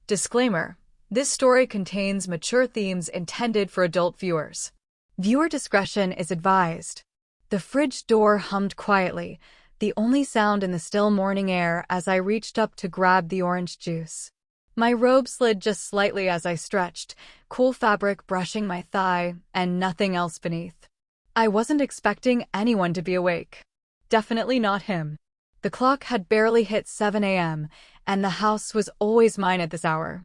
Disclaimer: this story contains mature themes intended for adult viewers. Viewer discretion is advised. The fridge door hummed quietly, the only sound in the still morning air as I reached up to grab the orange juice. My robe slid just slightly as I stretched, cool fabric brushing my thigh, and nothing else beneath. I wasn't expecting anyone to be awake. Definitely not him. The clock had barely hit 7 a.m., and the house was always mine at this hour.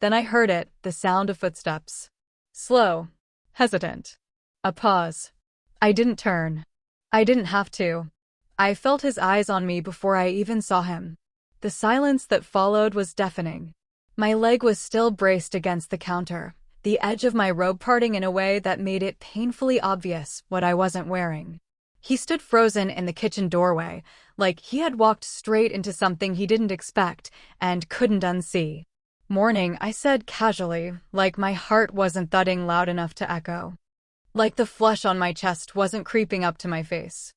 Then I heard it, the sound of footsteps. Slow. Hesitant. A pause. I didn't turn. I didn't have to. I felt his eyes on me before I even saw him. The silence that followed was deafening. My leg was still braced against the counter, the edge of my robe parting in a way that made it painfully obvious what I wasn't wearing. He stood frozen in the kitchen doorway, like he had walked straight into something he didn't expect and couldn't unsee. "Morning," I said casually, like my heart wasn't thudding loud enough to echo. Like the flush on my chest wasn't creeping up to my face.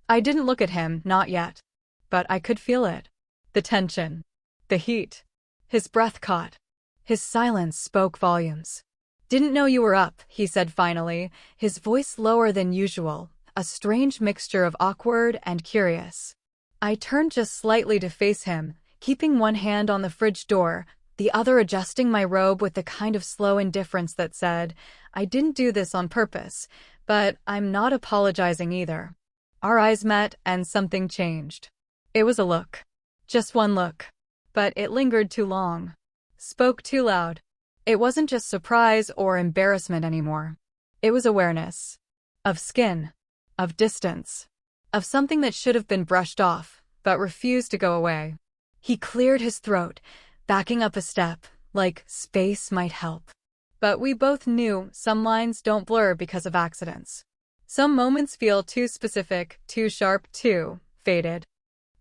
I didn't look at him, not yet. But I could feel it. The tension. The heat. His breath caught. His silence spoke volumes. "Didn't know you were up," he said finally, his voice lower than usual, a strange mixture of awkward and curious. I turned just slightly to face him, keeping one hand on the fridge door, the other adjusting my robe with the kind of slow indifference that said, "I didn't do this on purpose, but I'm not apologizing either." Our eyes met and something changed. It was a look. Just one look. But it lingered too long. Spoke too loud. It wasn't just surprise or embarrassment anymore. It was awareness. Of skin. Of distance. Of something that should have been brushed off, but refused to go away. He cleared his throat, backing up a step, like space might help. But we both knew some lines don't blur because of accidents. Some moments feel too specific, too sharp, too faded.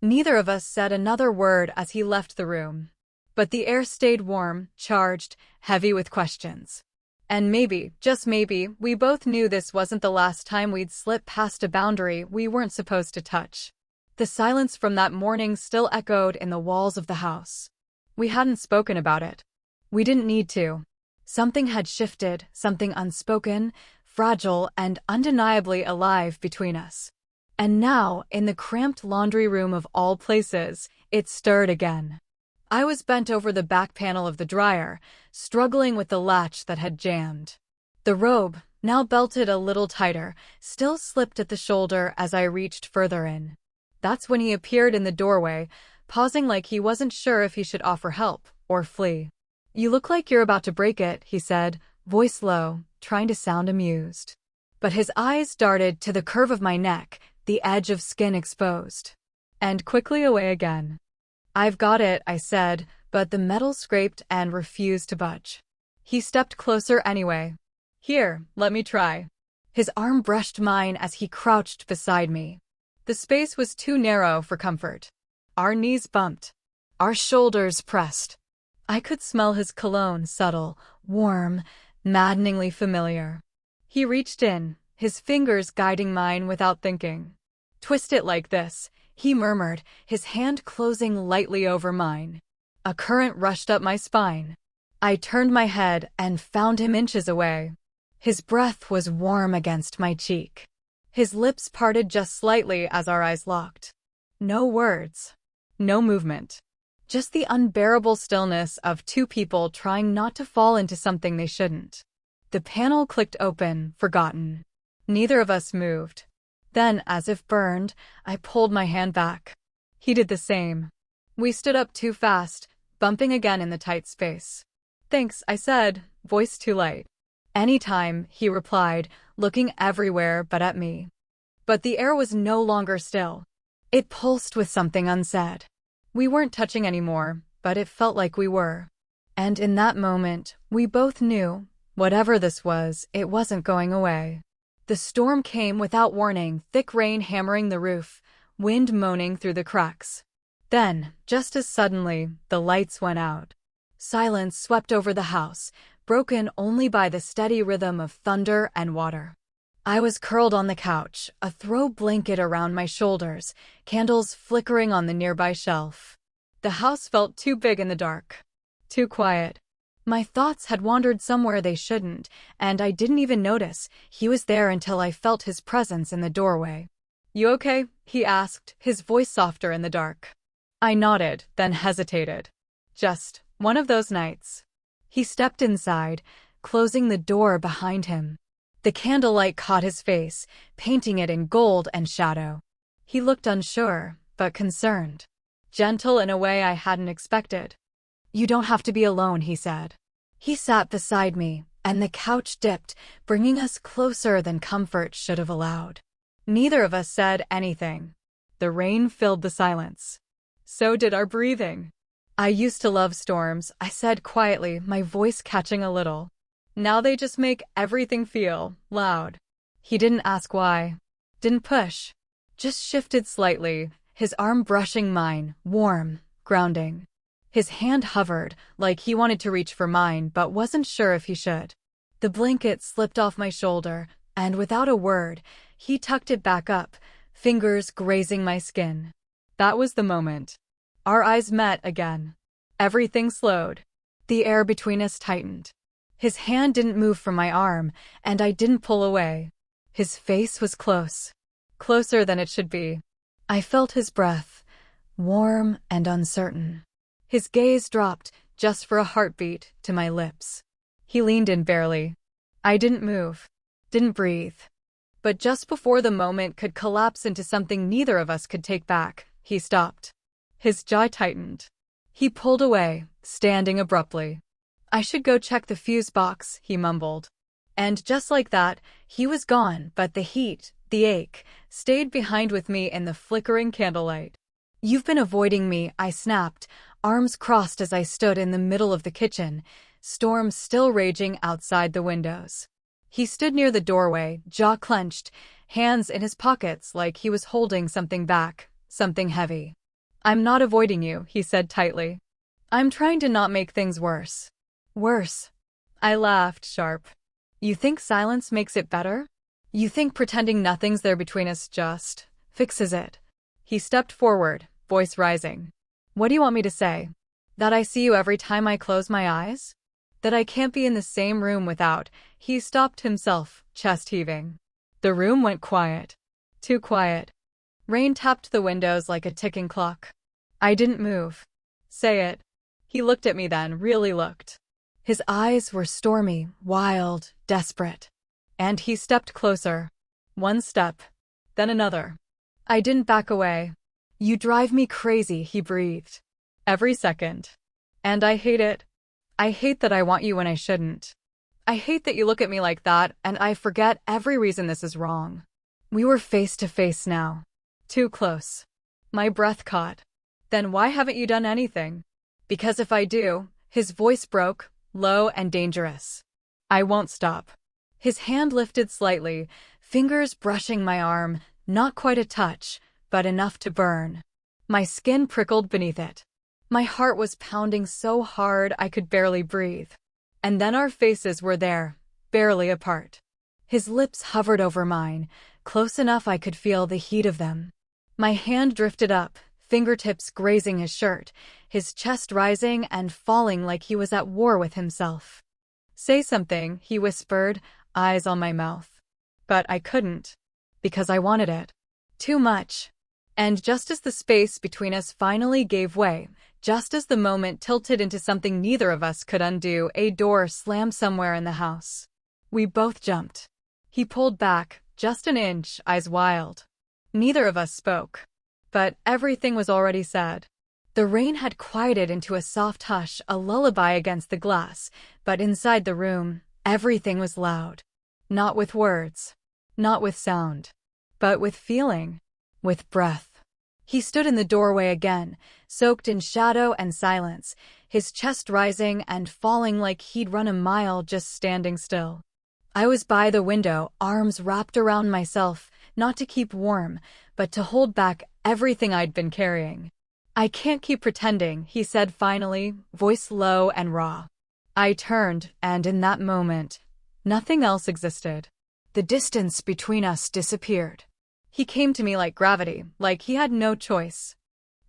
Neither of us said another word as he left the room. But the air stayed warm, charged, heavy with questions. And maybe, just maybe, we both knew this wasn't the last time we'd slip past a boundary we weren't supposed to touch. The silence from that morning still echoed in the walls of the house. We hadn't spoken about it. We didn't need to. Something had shifted, something unspoken, fragile, and undeniably alive between us. And now, in the cramped laundry room of all places, it stirred again. I was bent over the back panel of the dryer, struggling with the latch that had jammed. The robe, now belted a little tighter, still slipped at the shoulder as I reached further in. That's when he appeared in the doorway, pausing like he wasn't sure if he should offer help or flee. "You look like you're about to break it," he said, voice low, trying to sound amused. But his eyes darted to the curve of my neck, the edge of skin exposed. And quickly away again. "I've got it," I said, but the metal scraped and refused to budge. He stepped closer anyway. "Here, let me try." His arm brushed mine as he crouched beside me. The space was too narrow for comfort. Our knees bumped. Our shoulders pressed. I could smell his cologne, subtle, warm, maddeningly familiar. He reached in, his fingers guiding mine without thinking. "Twist it like this," he murmured, his hand closing lightly over mine. A current rushed up my spine. I turned my head and found him inches away. His breath was warm against my cheek. His lips parted just slightly as our eyes locked. No words. No movement. Just the unbearable stillness of two people trying not to fall into something they shouldn't. The panel clicked open, forgotten. Neither of us moved. Then, as if burned, I pulled my hand back. He did the same. We stood up too fast, bumping again in the tight space. "Thanks," I said, voice too light. "Anytime," he replied, looking everywhere but at me. But the air was no longer still. It pulsed with something unsaid. We weren't touching anymore, but it felt like we were. And in that moment, we both knew, whatever this was, it wasn't going away. The storm came without warning, thick rain hammering the roof, wind moaning through the cracks. Then, just as suddenly, the lights went out. Silence swept over the house, broken only by the steady rhythm of thunder and water. I was curled on the couch, a throw blanket around my shoulders, candles flickering on the nearby shelf. The house felt too big in the dark. Too quiet. My thoughts had wandered somewhere they shouldn't, and I didn't even notice he was there until I felt his presence in the doorway. "You okay?" he asked, his voice softer in the dark. I nodded, then hesitated. "Just one of those nights." He stepped inside, closing the door behind him. The candlelight caught his face, painting it in gold and shadow. He looked unsure, but concerned. Gentle in a way I hadn't expected. "You don't have to be alone," he said. He sat beside me, and the couch dipped, bringing us closer than comfort should have allowed. Neither of us said anything. The rain filled the silence. So did our breathing. "I used to love storms," I said quietly, my voice catching a little. "Now they just make everything feel loud." He didn't ask why. Didn't push. Just shifted slightly, his arm brushing mine, warm, grounding. His hand hovered, like he wanted to reach for mine but wasn't sure if he should. The blanket slipped off my shoulder, and without a word, he tucked it back up, fingers grazing my skin. That was the moment. Our eyes met again. Everything slowed. The air between us tightened. His hand didn't move from my arm, and I didn't pull away. His face was close. Closer than it should be. I felt his breath, warm and uncertain. His gaze dropped, just for a heartbeat, to my lips. He leaned in barely. I didn't move. Didn't breathe. But just before the moment could collapse into something neither of us could take back, he stopped. His jaw tightened. He pulled away, standing abruptly. "I should go check the fuse box," he mumbled. And just like that, he was gone, but the heat, the ache, stayed behind with me in the flickering candlelight. "You've been avoiding me," I snapped, arms crossed as I stood in the middle of the kitchen, storm still raging outside the windows. He stood near the doorway, jaw clenched, hands in his pockets like he was holding something back, something heavy. "I'm not avoiding you," he said tightly. "I'm trying to not make things worse." "Worse?" I laughed, sharp. "You think silence makes it better? You think pretending nothing's there between us just fixes it?" He stepped forward, voice rising. "What do you want me to say? That I see you every time I close my eyes? That I can't be in the same room without—" He stopped himself, chest heaving. The room went quiet. Too quiet. Rain tapped the windows like a ticking clock. I didn't move. "Say it." He looked at me then, really looked. His eyes were stormy, wild, desperate. And he stepped closer. One step. Then another. I didn't back away. "You drive me crazy," he breathed. "Every second. And I hate it. I hate that I want you when I shouldn't. I hate that you look at me like that, and I forget every reason this is wrong." We were face to face now. Too close. My breath caught. "Then why haven't you done anything?" "Because if I do," his voice broke, low and dangerous. "I won't stop." His hand lifted slightly, fingers brushing my arm, not quite a touch, but enough to burn. My skin prickled beneath it. My heart was pounding so hard I could barely breathe. And then our faces were there, barely apart. His lips hovered over mine, close enough I could feel the heat of them. My hand drifted up, fingertips grazing his shirt, his chest rising and falling like he was at war with himself. "Say something," he whispered, eyes on my mouth. But I couldn't. Because I wanted it. Too much. And just as the space between us finally gave way, just as the moment tilted into something neither of us could undo, a door slammed somewhere in the house. We both jumped. He pulled back, just an inch, eyes wild. Neither of us spoke. But everything was already said. The rain had quieted into a soft hush, a lullaby against the glass, but inside the room, everything was loud. Not with words. Not with sound. But with feeling. With breath. He stood in the doorway again, soaked in shadow and silence, his chest rising and falling like he'd run a mile just standing still. I was by the window, arms wrapped around myself, not to keep warm, but to hold back everything I'd been carrying. "I can't keep pretending," he said finally, voice low and raw. I turned, and in that moment, nothing else existed. The distance between us disappeared. He came to me like gravity, like he had no choice.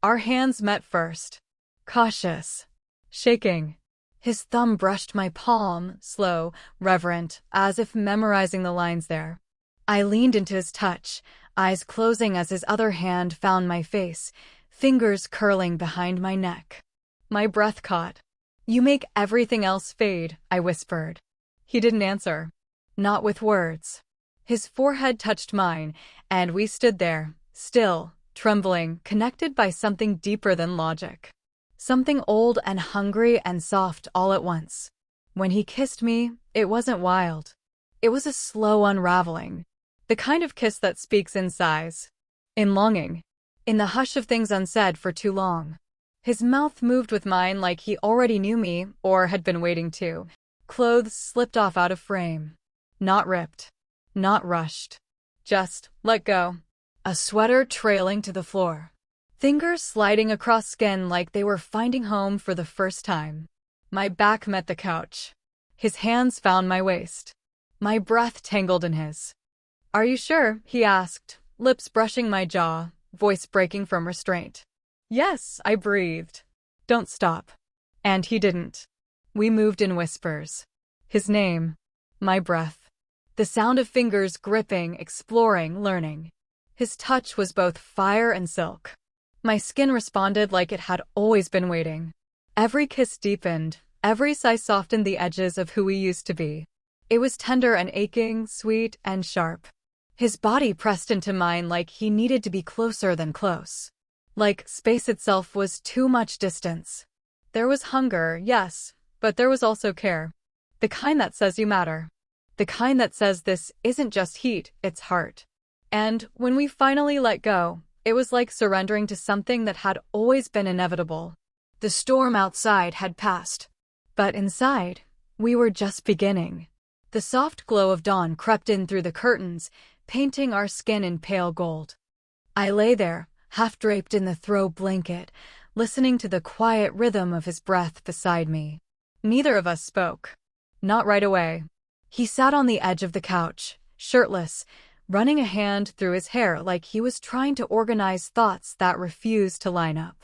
Our hands met first. Cautious. Shaking. His thumb brushed my palm, slow, reverent, as if memorizing the lines there. I leaned into his touch, eyes closing as his other hand found my face, fingers curling behind my neck. My breath caught. "You make everything else fade," I whispered. He didn't answer. Not with words. His forehead touched mine, and we stood there, still, trembling, connected by something deeper than logic. Something old and hungry and soft all at once. When he kissed me, it wasn't wild. It was a slow unraveling. The kind of kiss that speaks in sighs, in longing, in the hush of things unsaid for too long. His mouth moved with mine like he already knew me, or had been waiting to. Clothes slipped off out of frame. Not ripped. Not rushed. Just let go. A sweater trailing to the floor. Fingers sliding across skin like they were finding home for the first time. My back met the couch. His hands found my waist. My breath tangled in his. "Are you sure?" he asked, lips brushing my jaw, voice breaking from restraint. "Yes," I breathed. "Don't stop." And he didn't. We moved in whispers. His name. My breath. The sound of fingers gripping, exploring, learning. His touch was both fire and silk. My skin responded like it had always been waiting. Every kiss deepened, every sigh softened the edges of who we used to be. It was tender and aching, sweet and sharp. His body pressed into mine like he needed to be closer than close. Like space itself was too much distance. There was hunger, yes, but there was also care. The kind that says you matter. The kind that says this isn't just heat, it's heart. And when we finally let go, it was like surrendering to something that had always been inevitable. The storm outside had passed. But inside, we were just beginning. The soft glow of dawn crept in through the curtains, painting our skin in pale gold. I lay there, half draped in the throw blanket, listening to the quiet rhythm of his breath beside me. Neither of us spoke. Not right away. He sat on the edge of the couch, shirtless, running a hand through his hair like he was trying to organize thoughts that refused to line up.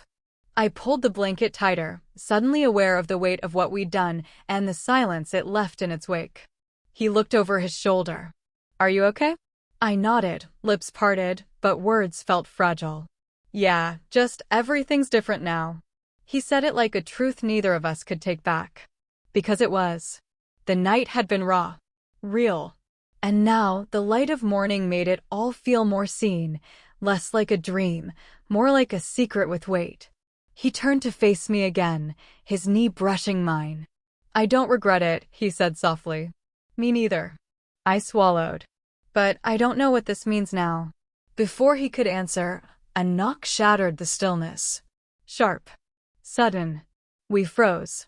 I pulled the blanket tighter, suddenly aware of the weight of what we'd done and the silence it left in its wake. He looked over his shoulder. "Are you okay?" I nodded, lips parted, but words felt fragile. "Yeah, just everything's different now." He said it like a truth neither of us could take back. Because it was. The night had been raw. Real. And now, the light of morning made it all feel more seen, less like a dream, more like a secret with weight. He turned to face me again, his knee brushing mine. "I don't regret it," he said softly. "Me neither." I swallowed. "But I don't know what this means now." Before he could answer, a knock shattered the stillness. Sharp. Sudden. We froze.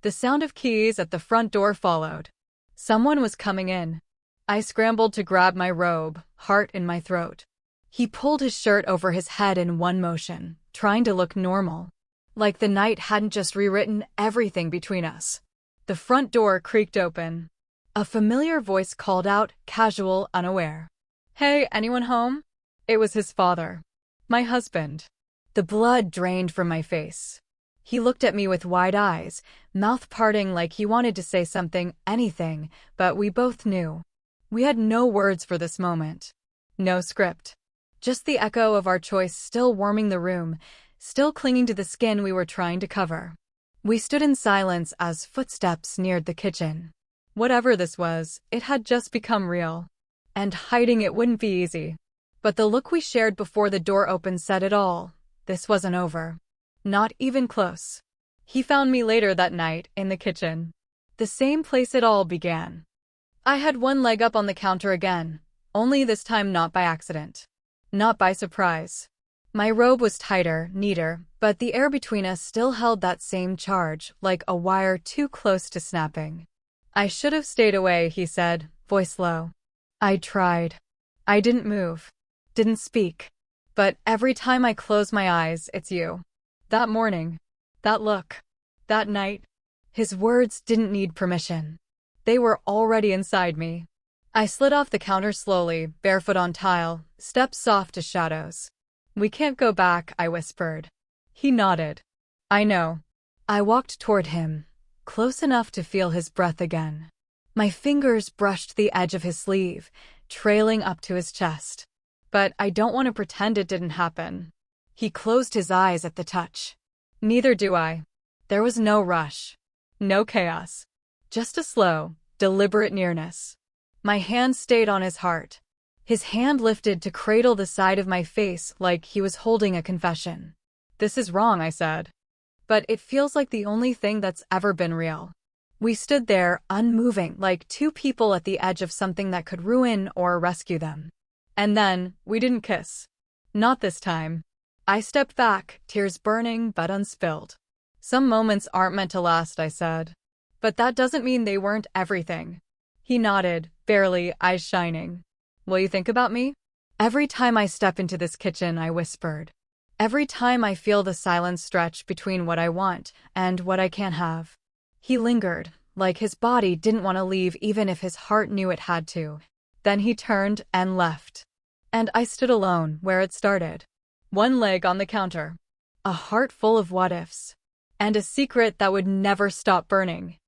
The sound of keys at the front door followed. Someone was coming in. I scrambled to grab my robe, heart in my throat. He pulled his shirt over his head in one motion, trying to look normal. Like the night hadn't just rewritten everything between us. The front door creaked open. A familiar voice called out, casual, unaware. "Hey, anyone home?" It was his father. My husband. The blood drained from my face. He looked at me with wide eyes, mouth parting like he wanted to say something, anything, but we both knew. We had no words for this moment. No script. Just the echo of our choice still warming the room, still clinging to the skin we were trying to cover. We stood in silence as footsteps neared the kitchen. Whatever this was, it had just become real. And hiding it wouldn't be easy. But the look we shared before the door opened said it all. This wasn't over. Not even close. He found me later that night, in the kitchen. The same place it all began. I had one leg up on the counter again, only this time not by accident. Not by surprise. My robe was tighter, neater, but the air between us still held that same charge, like a wire too close to snapping. "I should have stayed away," he said, voice low. I tried. I didn't move. Didn't speak. But every time I close my eyes, it's you. That morning. That look. That night. His words didn't need permission. They were already inside me. I slid off the counter slowly, barefoot on tile, steps soft as shadows. "We can't go back," I whispered. He nodded. "I know." I walked toward him. close enough to feel his breath again. My fingers brushed the edge of his sleeve, trailing up to his chest. But I don't want to pretend it didn't happen. He closed his eyes at the touch. Neither do I. There was no rush. No chaos. Just a slow, deliberate nearness. My hand stayed on his heart. His hand lifted to cradle the side of my face like he was holding a confession. "This is wrong," I said. "But it feels like the only thing that's ever been real." We stood there, unmoving, like two people at the edge of something that could ruin or rescue them. And then, we didn't kiss. Not this time. I stepped back, tears burning but unspilled. "Some moments aren't meant to last," I said. "But that doesn't mean they weren't everything." He nodded, barely, eyes shining. "Will you think about me?" "Every time I step into this kitchen," I whispered. "Every time I feel the silence stretch between what I want and what I can't have." He lingered, like his body didn't want to leave even if his heart knew it had to. Then he turned and left. And I stood alone where it started. One leg on the counter. A heart full of what-ifs. And a secret that would never stop burning.